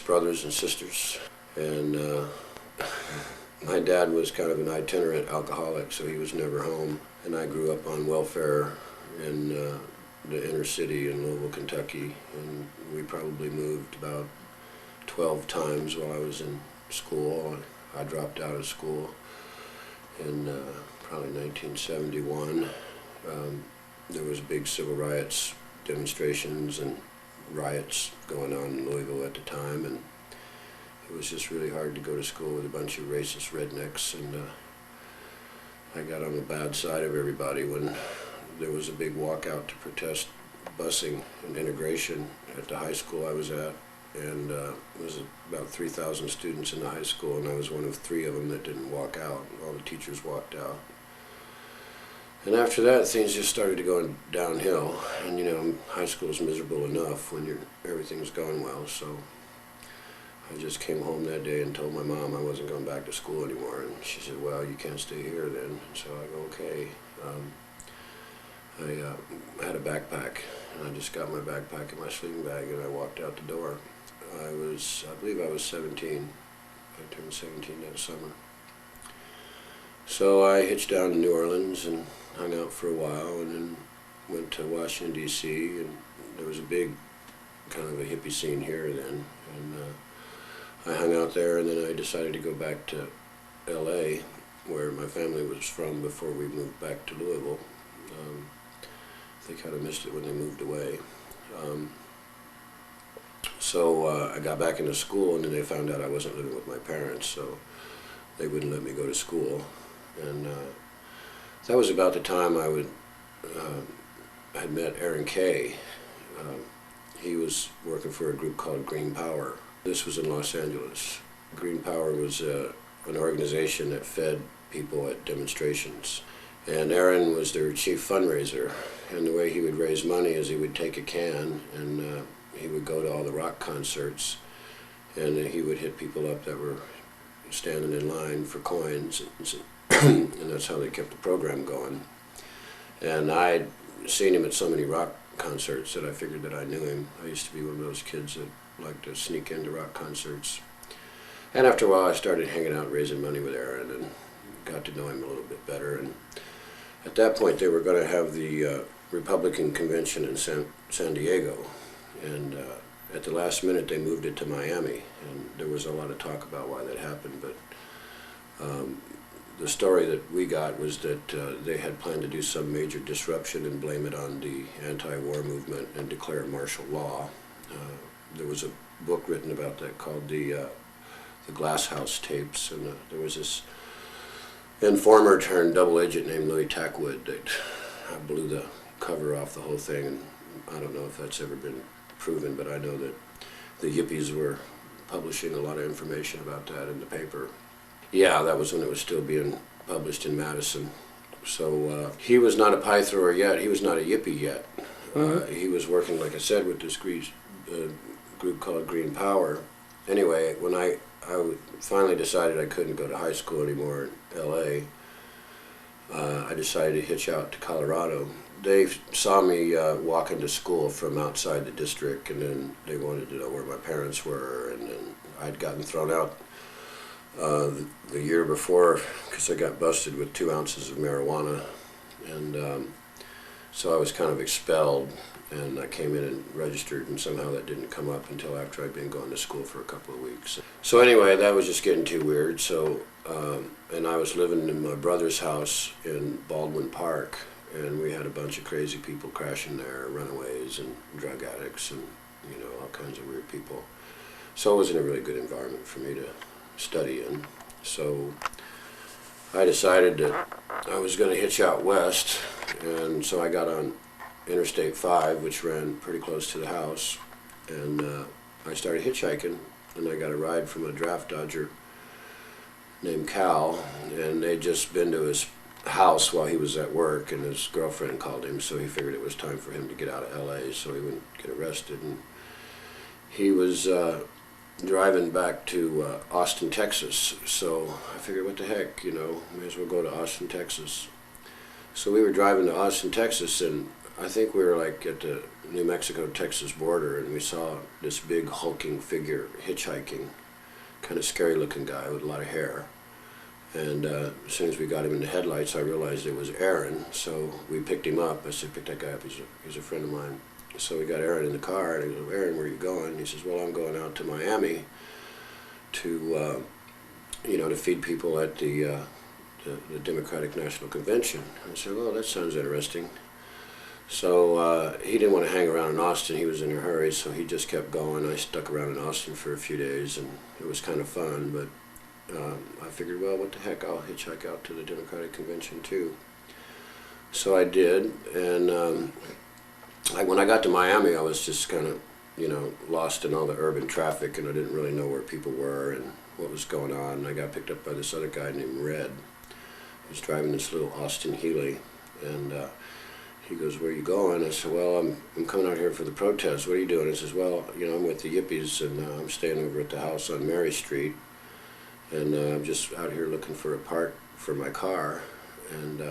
brothers and sisters, and my dad was kind of an itinerant alcoholic, so he was never home, and I grew up on welfare in the inner city in Louisville, Kentucky, and we probably moved about 12 times while I was in school. I dropped out of school in probably 1971. There was big civil rights demonstrations and riots going on in Louisville at the time, and it was just really hard to go to school with a bunch of racist rednecks, and I got on the bad side of everybody when there was a big walkout to protest busing and integration at the high school I was at, and there was about 3,000 students in the high school, and I was one of 3 of them that didn't walk out. All the teachers walked out. And after that, things just started to go downhill, and you know, high school is miserable enough when everything's going well, so I just came home that day and told my mom I wasn't going back to school anymore, and she said, well, you can't stay here then. And so I go, okay. I had a backpack, and I just got my backpack and my sleeping bag, and I walked out the door. I believe I was 17. I turned 17 that summer. So I hitched down to New Orleans and hung out for a while, and then went to Washington, D.C., and there was a big kind of a hippie scene here then, and I hung out there, and then I decided to go back to L.A., where my family was from before we moved back to Louisville. They kind of missed it when they moved away. So I got back into school, and then they found out I wasn't living with my parents, so they wouldn't let me go to school. And that was about the time I had met Aaron Kay. He was working for a group called Green Power. This was in Los Angeles. Green Power was an organization that fed people at demonstrations. And Aaron was their chief fundraiser. And the way he would raise money is he would take a can, and he would go to all the rock concerts, and he would hit people up that were standing in line for coins, and that's how they kept the program going. And I'd seen him at so many rock concerts that I figured that I knew him. I used to be one of those kids that liked to sneak into rock concerts. And after a while I started hanging out raising money with Aaron and got to know him a little bit better. And at that point they were going to have the Republican convention in San Diego, and at the last minute they moved it to Miami, and there was a lot of talk about why that happened, but the story that we got was that they had planned to do some major disruption and blame it on the anti-war movement and declare martial law. There was a book written about that called the Glass House Tapes, and there was this informer turned double agent named Louis Tackwood that blew the cover off the whole thing, and I don't know if that's ever been proven, but I know that the Yippies were publishing a lot of information about that in the paper. Yeah, that was when it was still being published in Madison. So he was not a pie thrower yet. He was not a Yippie yet. He was working, like I said, with this group called Green Power. Anyway, when I finally decided I couldn't go to high school anymore in L.A., I decided to hitch out to Colorado. They saw me walking to school from outside the district, and then they wanted to know where my parents were, and then I'd gotten thrown out the year before because I got busted with 2 ounces of marijuana, and so I was kind of expelled, and I came in and registered, and somehow that didn't come up until after I'd been going to school for a couple of weeks. So anyway, that was just getting too weird, so and I was living in my brother's house in Baldwin Park, and we had a bunch of crazy people crashing there, runaways and drug addicts and, you know, all kinds of weird people. So it wasn't a really good environment for me to study in. So I decided that I was going to hitch out west, and so I got on Interstate 5, which ran pretty close to the house, and I started hitchhiking, and I got a ride from a draft dodger named Cal, and they'd just been to his house while he was at work, and his girlfriend called him, so he figured it was time for him to get out of LA so he wouldn't get arrested. And he was driving back to Austin, Texas, so I figured, what the heck, you know, may as well go to Austin, Texas. So we were driving to Austin, Texas, and I think we were like at the New Mexico-Texas border, and we saw this big hulking figure hitchhiking, kind of scary looking guy with a lot of hair. And as soon as we got him in the headlights, I realized it was Aaron, so we picked him up. I said, pick that guy up, he's a friend of mine. So we got Aaron in the car, and I go, Aaron, where are you going? And he says, well, I'm going out to Miami to, to feed people at the Democratic National Convention. I said, well, that sounds interesting. So he didn't want to hang around in Austin. He was in a hurry, so he just kept going. I stuck around in Austin for a few days, and it was kind of fun, but I figured, well, what the heck, I'll hitchhike out to the Democratic Convention too. So I did, and when I got to Miami, I was just kind of, lost in all the urban traffic, and I didn't really know where people were and what was going on. And I got picked up by this other guy named Red. He was driving this little Austin Healey, and he goes, where are you going? I said, well, I'm coming out here for the protest. What are you doing? He says, well, I'm with the Yippies, and I'm staying over at the house on Mary Street, and I'm just out here looking for a part for my car. And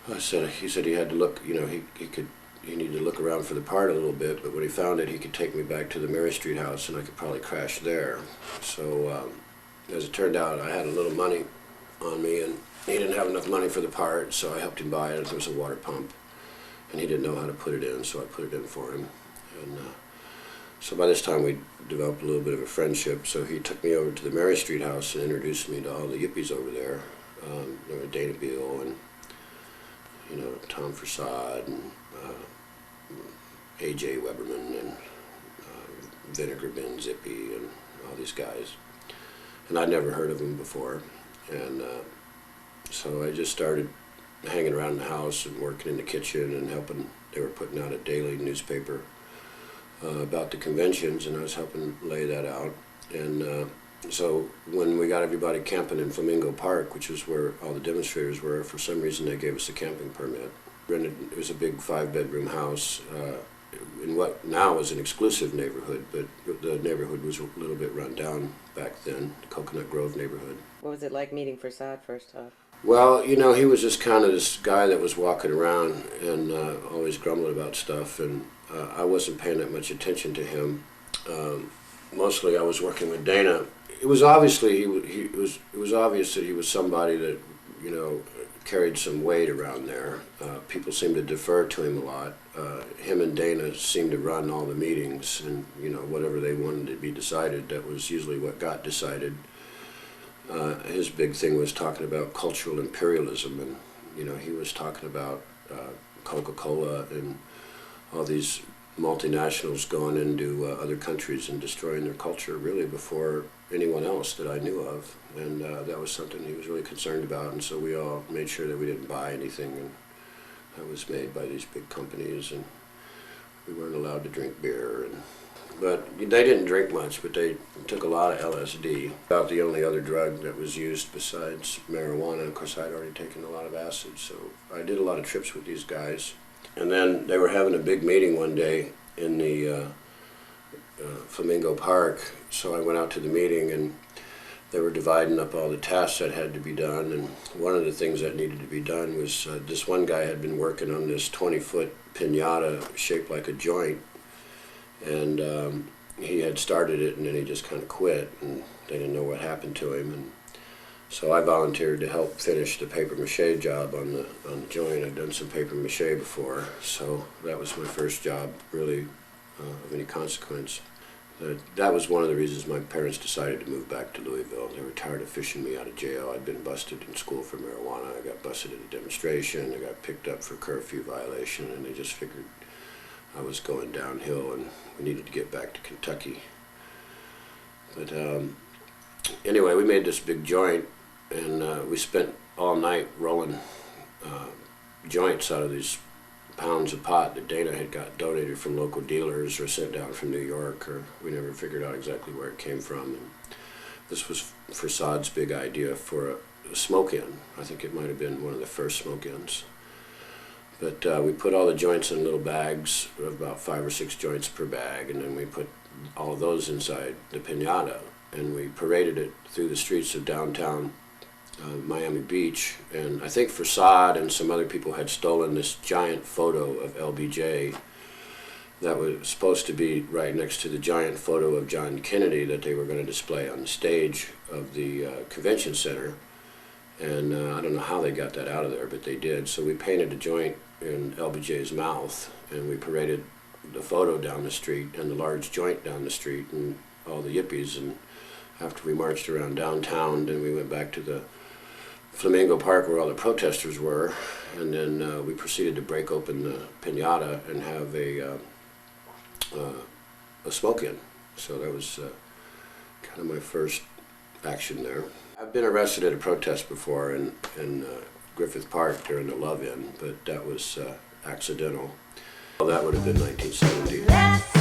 he said he had to look, he needed to look around for the part a little bit, but when he found it, he could take me back to the Mary Street house, and I could probably crash there. So as it turned out, I had a little money on me, and he didn't have enough money for the part, so I helped him buy it. There was a water pump, and he didn't know how to put it in, so I put it in for him. And so by this time, we developed a little bit of a friendship, so he took me over to the Mary Street house and introduced me to all the Yippies over there. There were Dana Beal and, Tom Forcade and A.J. Weberman and Vinegar Bin Zippy and all these guys. And I'd never heard of them before. And so I just started hanging around the house and working in the kitchen and helping. They were putting out a daily newspaper about the conventions, and I was helping lay that out. And so when we got everybody camping in Flamingo Park, which was where all the demonstrators were, for some reason they gave us a camping permit. It was a big 5-bedroom house in what now is an exclusive neighborhood, but the neighborhood was a little bit run down back then, the Coconut Grove neighborhood. What was it like meeting Forcade first off? Well, he was just kind of this guy that was walking around and always grumbling about stuff, and I wasn't paying that much attention to him. Mostly I was working with Dana. It was obviously it was obvious that he was somebody that carried some weight around there. People seemed to defer to him a lot. Him and Dana seemed to run all the meetings, and whatever they wanted to be decided, that was usually what got decided. His big thing was talking about cultural imperialism, and he was talking about Coca-Cola and all these multinationals going into other countries and destroying their culture really before anyone else that I knew of, and that was something he was really concerned about. And so we all made sure that we didn't buy anything and that was made by these big companies, and we weren't allowed to drink beer. But they didn't drink much, but they took a lot of LSD. About the only other drug that was used besides marijuana. Of course, I'd already taken a lot of acid, so I did a lot of trips with these guys. And then they were having a big meeting one day in the Flamingo Park, so I went out to the meeting, and they were dividing up all the tasks that had to be done. And one of the things that needed to be done was this one guy had been working on this 20-foot piñata shaped like a joint, and he had started it, and then he just kind of quit, and they didn't know what happened to him. And so I volunteered to help finish the paper mache job on the joint. I'd done some paper mache before, so that was my first job really of any consequence. That was one of the reasons my parents decided to move back to Louisville. They were tired of fishing me out of jail. I'd been busted in school for marijuana. I got busted at a demonstration. I got picked up for curfew violation, and they just figured I was going downhill and we needed to get back to Kentucky. But anyway, we made this big joint, and we spent all night rolling joints out of these pounds of pot that Dana had got donated from local dealers or sent down from New York, or we never figured out exactly where it came from. And this was Forcade's big idea for a smoke-in. I think it might have been one of the first smoke-ins. But we put all the joints in little bags, about 5 or 6 joints per bag, and then we put all of those inside the piñata, and we paraded it through the streets of downtown Miami Beach, and I think Forcade and some other people had stolen this giant photo of LBJ that was supposed to be right next to the giant photo of John Kennedy that they were going to display on the stage of the convention center. And I don't know how they got that out of there, but they did. So we painted a joint in LBJ's mouth, and we paraded the photo down the street and the large joint down the street and all the yippies. And after we marched around downtown, then we went back to the Flamingo Park where all the protesters were, and then we proceeded to break open the piñata and have a smoke-in. So that was kind of my first action there. I've been arrested at a protest before in Griffith Park during the Love-In, but that was accidental. Well, that would have been 1970.